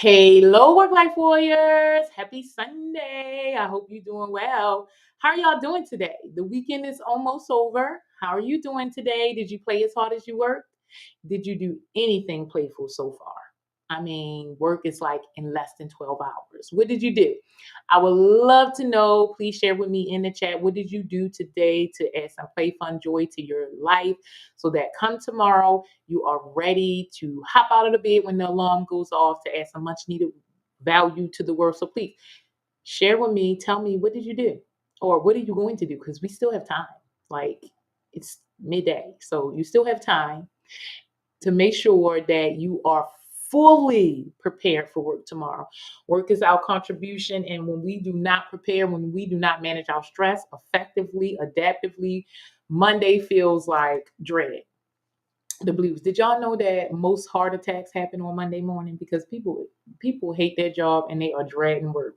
Hello, work life warriors. Happy Sunday. I hope you're doing well. How are y'all doing today? The weekend is almost over. How are you doing today? Did you play as hard as you worked? Did you do anything playful so far? I mean, work is like in less than 12 hours. What did you do? I would love to know. Please share with me in the chat. What did you do today to add some play, fun, joy to your life so that come tomorrow, you are ready to hop out of the bed when the alarm goes off to add some much needed value to the world. So please share with me. Tell me, what did you do? Or what are you going to do? Because we still have time. Like, it's midday. So you still have time to make sure that you are fully prepared for work tomorrow. Work is our contribution, and when we do not prepare, when we do not manage our stress effectively, adaptively, Monday feels like dread. The blues. Did y'all know that most heart attacks happen on Monday morning because people hate their job and they are dreading work.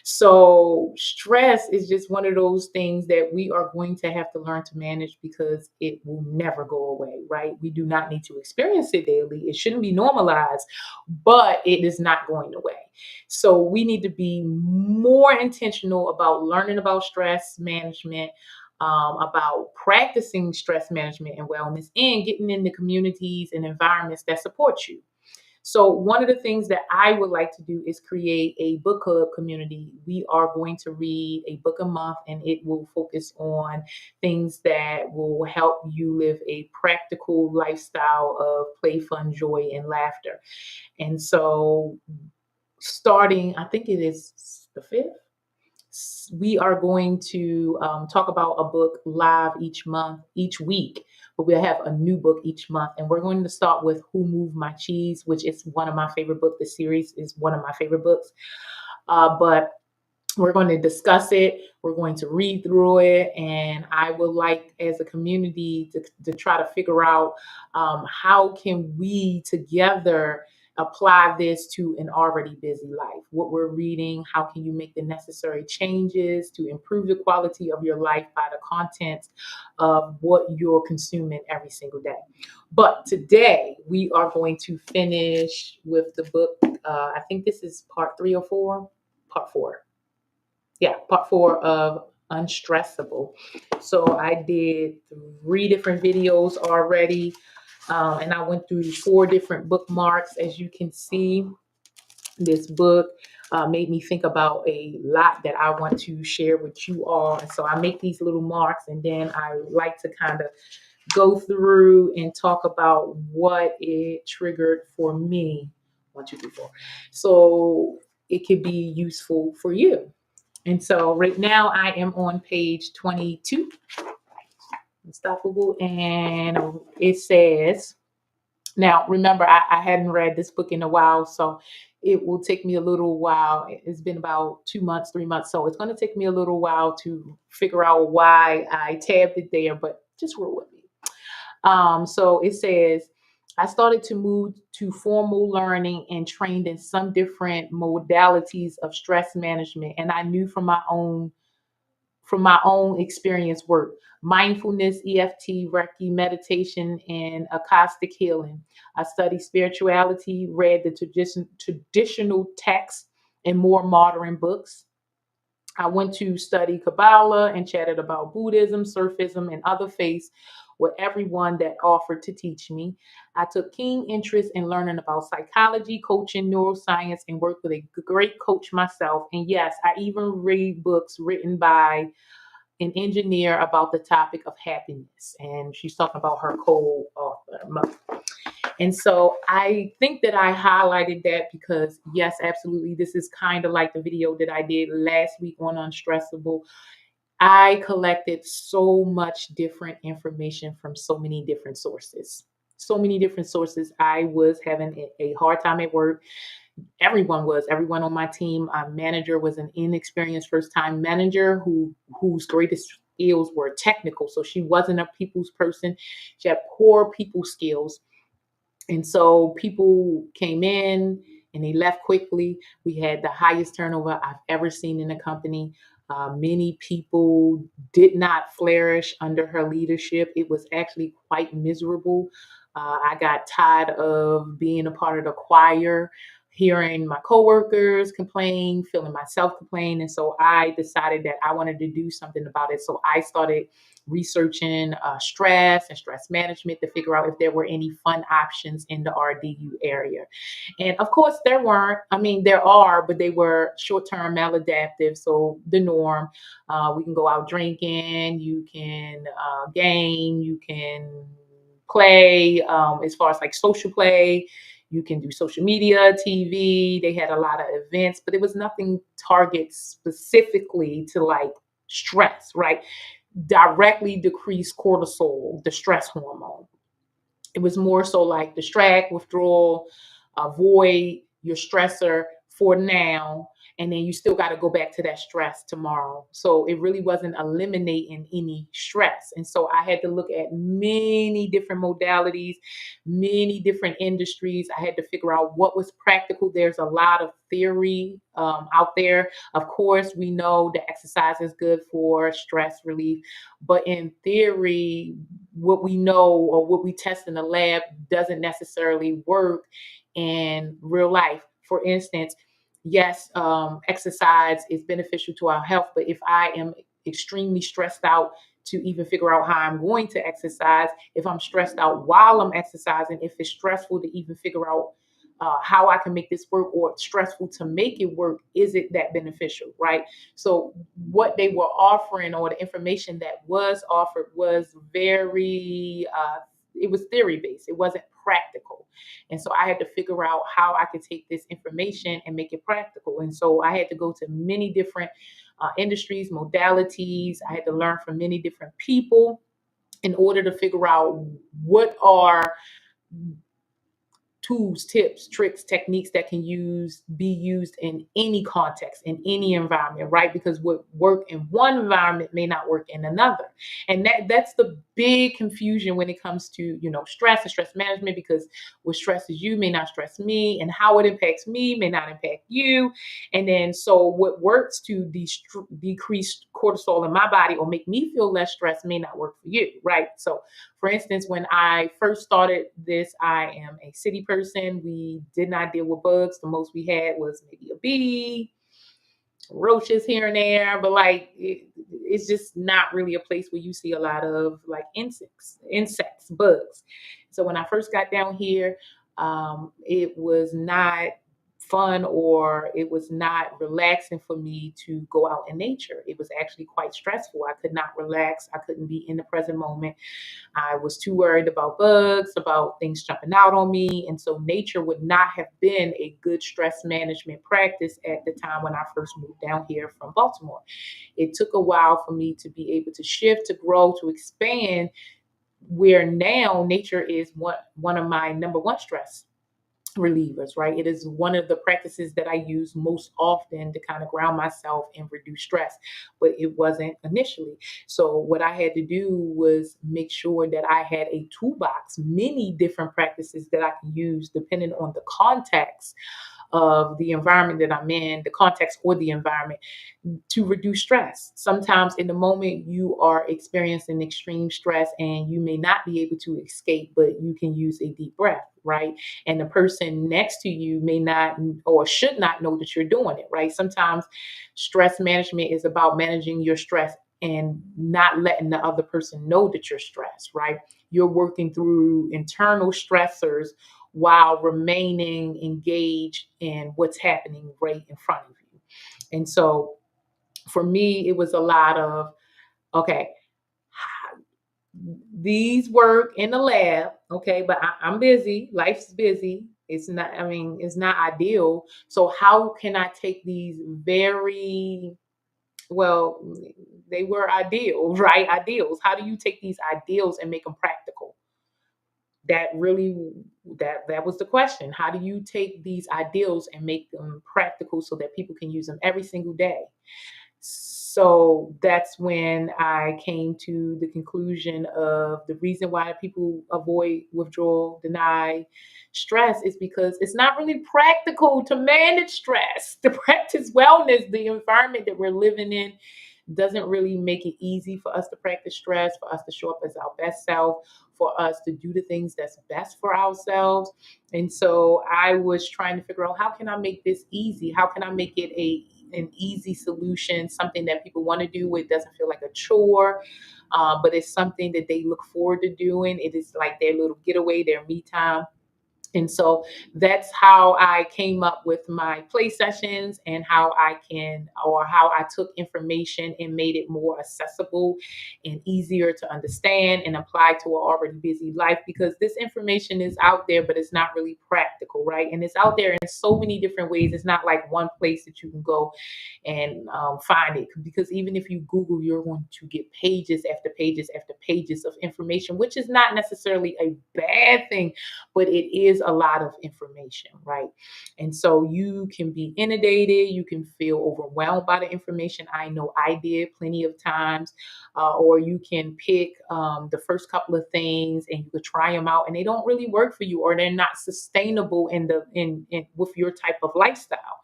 So stress is just one of those things that we are going to have to learn to manage because it will never go away, right? We do not need to experience it daily. It shouldn't be normalized, but it is not going away. So we need to be more intentional about learning about stress management, about practicing stress management and wellness, and getting in the communities and environments that support you. So, one of the things that I would like to do is create a book club community. We are going to read a book a month, and it will focus on things that will help you live a practical lifestyle of play, fun, joy, and laughter. And so, starting, I think it is the 5th, we are going to talk about a book live each month, each week, but we'll have a new book each month. And we're going to start with Who Moved My Cheese, which is one of my favorite books. The series is one of my favorite books. But we're going to discuss it. We're going to read through it. And I would like, as a community, to try to figure out how can we together apply this to an already busy life. What we're reading, how can you make the necessary changes to improve the quality of your life by the content of what you're consuming every single day. But today we are going to finish with the book. I think this is part 3 or 4. Part 4. Yeah, part 4 of Unstressable. So I did 3 different videos already, and I went through 4 different bookmarks. As you can see, this book made me think about a lot that I want to share with you all. And so I make these little marks, and then I like to kind of go through and talk about what it triggered for me. 1, 2, 3, 4. So it could be useful for you. And so right now I am on page 22, Unstoppable, and it says, now remember, I hadn't read this book in a while, so it will take me a little while. It's been about 2 months, 3 months, so it's going to take me a little while to figure out why I tabbed it there, but just roll with me. So it says, I started to move to formal learning and trained in some different modalities of stress management. And I knew from my own experience work, mindfulness, EFT, Reiki, meditation, and acoustic healing. I studied spirituality, read the traditional texts and more modern books. I went to study Kabbalah and chatted about Buddhism, Surfism, and other faiths with everyone that offered to teach me. I took keen interest in learning about psychology, coaching, neuroscience, and worked with a great coach myself. And yes, I even read books written by an engineer about the topic of happiness. And she's talking about her co-author. And so I think that I highlighted that because, yes, absolutely, this is kind of like the video that I did last week on Unstressable. I collected so much different information from so many different sources. So many different sources. I was having a hard time at work. Everyone on my team. Our manager was an inexperienced first-time manager whose greatest skills were technical. So she wasn't a people's person. She had poor people skills. And so people came in and they left quickly. We had the highest turnover I've ever seen in a company. Many people did not flourish under her leadership. It was actually quite miserable. I got tired of being a part of the choir, hearing my coworkers complain, feeling myself complain. And so I decided that I wanted to do something about it. So I started researching stress and stress management to figure out if there were any fun options in the RDU area. And of course, there weren't. I mean, there are, but they were short term maladaptive. So the norm, we can go out drinking, you can game, you can play as far as like social play. You can do social media, TV. They had a lot of events, but it was nothing target specifically to like stress, right? Directly decrease cortisol, the stress hormone. It was more so like distract, withdrawal, avoid your stressor for now, and then you still got to go back to that stress tomorrow. So it really wasn't eliminating any stress. And so I had to look at many different modalities, many different industries. I had to figure out what was practical. There's a lot of theory out there. Of course, we know that exercise is good for stress relief, but in theory, what we know or what we test in the lab doesn't necessarily work in real life. For instance, yes, exercise is beneficial to our health, but if I am extremely stressed out to even figure out how I'm going to exercise, if I'm stressed out while I'm exercising, if it's stressful to even figure out how I can make this work or stressful to make it work, is it that beneficial, right? So what they were offering or the information that was offered was very, it was theory based. It wasn't practical. And so I had to figure out how I could take this information and make it practical. And so I had to go to many different industries, modalities. I had to learn from many different people in order to figure out what are tools, tips, tricks, techniques that can be used in any context, in any environment, right? Because what work in one environment may not work in another. And that's the big confusion when it comes to, stress and stress management, because what stresses you may not stress me, and how it impacts me may not impact you. And then so what works to decrease cortisol in my body or make me feel less stressed may not work for you, right? So for instance, when I first started this, I am a city person. We did not deal with bugs. The most we had was maybe a bee, roaches here and there, but like it's just not really a place where you see a lot of like insects, bugs. So when I first got down here, it was not fun or it was not relaxing for me to go out in nature. It was actually quite stressful. I could not relax. I couldn't be in the present moment. I was too worried about bugs, about things jumping out on me. And so nature would not have been a good stress management practice at the time when I first moved down here from Baltimore. It took a while for me to be able to shift, to grow, to expand, where now nature is one of my number one stress relievers, right? It is one of the practices that I use most often to kind of ground myself and reduce stress, but it wasn't initially. So, what I had to do was make sure that I had a toolbox, many different practices that I can use depending on the context of the environment that I'm in, the context or the environment, to reduce stress. Sometimes in the moment you are experiencing extreme stress and you may not be able to escape, but you can use a deep breath, right? And the person next to you may not or should not know that you're doing it, right? Sometimes stress management is about managing your stress and not letting the other person know that you're stressed, right? You're working through internal stressors while remaining engaged in what's happening right in front of you. And so for me, it was a lot of, okay, these work in the lab, okay, but I'm busy, life's busy. It's not ideal. So how can I take these very, well, they were ideal, right? Ideals. How do you take these ideals and make them practical? That really, that was the question. How do you take these ideals and make them practical so that people can use them every single day? So that's when I came to the conclusion of the reason why people avoid, withdrawal, deny, stress is because it's not really practical to manage stress. To practice wellness, the environment that we're living in doesn't really make it easy for us to practice stress, for us to show up as our best self, for us to do the things that's best for ourselves. And so I was trying to figure out, how can I make this easy? How can I make it an easy solution, something that people want to do? It doesn't feel like a chore, but it's something that they look forward to doing. It is like their little getaway, their me time. And so that's how I came up with my play sessions, and how I took information and made it more accessible and easier to understand and apply to an already busy life, because this information is out there, but it's not really practical, right? And it's out there in so many different ways. It's not like one place that you can go and find it, because even if you Google, you're going to get pages after pages after pages of information, which is not necessarily a bad thing, but it is a lot of information, right? And so you can be inundated, you can feel overwhelmed by the information. I know I did plenty of times. Or you can pick the first couple of things and you could try them out, and they don't really work for you, or they're not sustainable in with your type of lifestyle.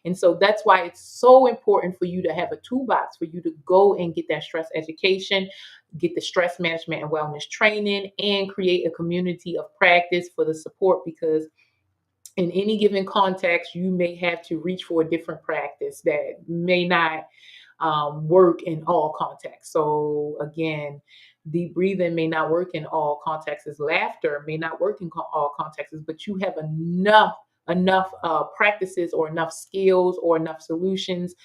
And so that's why it's so important for you to have a toolbox, for you to go and get that stress education, get the stress management and wellness training, and create a community of practice for the support, because in any given context, you may have to reach for a different practice that may not work in all contexts. So again, deep breathing may not work in all contexts. Laughter may not work in all contexts, but you have enough practices or enough skills or enough solutions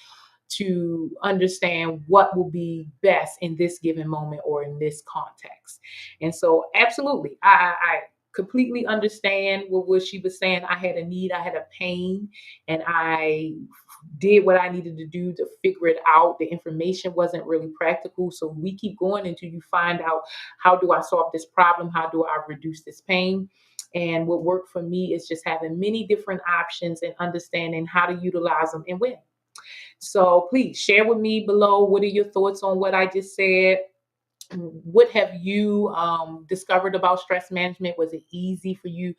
to understand what will be best in this given moment or in this context. And so, absolutely, I completely understand what she was saying. I had a need, I had a pain, and I did what I needed to do to figure it out. The information wasn't really practical. So we keep going until you find out, how do I solve this problem? How do I reduce this pain? And what worked for me is just having many different options and understanding how to utilize them and when. So please share with me below, what are your thoughts on what I just said? What have you discovered about stress management? Was it easy for you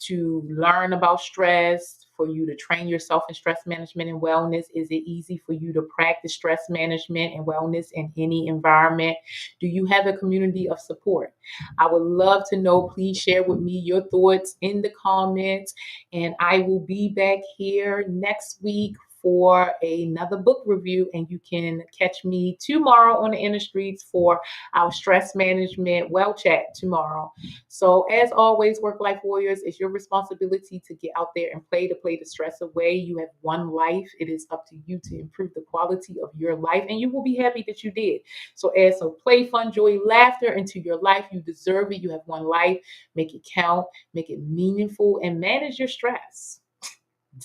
to learn about stress, for you to train yourself in stress management and wellness? Is it easy for you to practice stress management and wellness in any environment? Do you have a community of support? I would love to know. Please share with me your thoughts in the comments, and I will be back here next week for another book review, and you can catch me tomorrow on the inner streets for our stress management well chat tomorrow. So as always, work life warriors, it's your responsibility to get out there and play the stress away. You have one life. It is up to you to improve the quality of your life, and you will be happy that you did. So add some play, fun, joy, laughter into your life. You deserve it. You have one life. Make it count, make it meaningful, and manage your stress.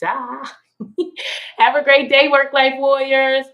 Duh. Have a great day, work life warriors.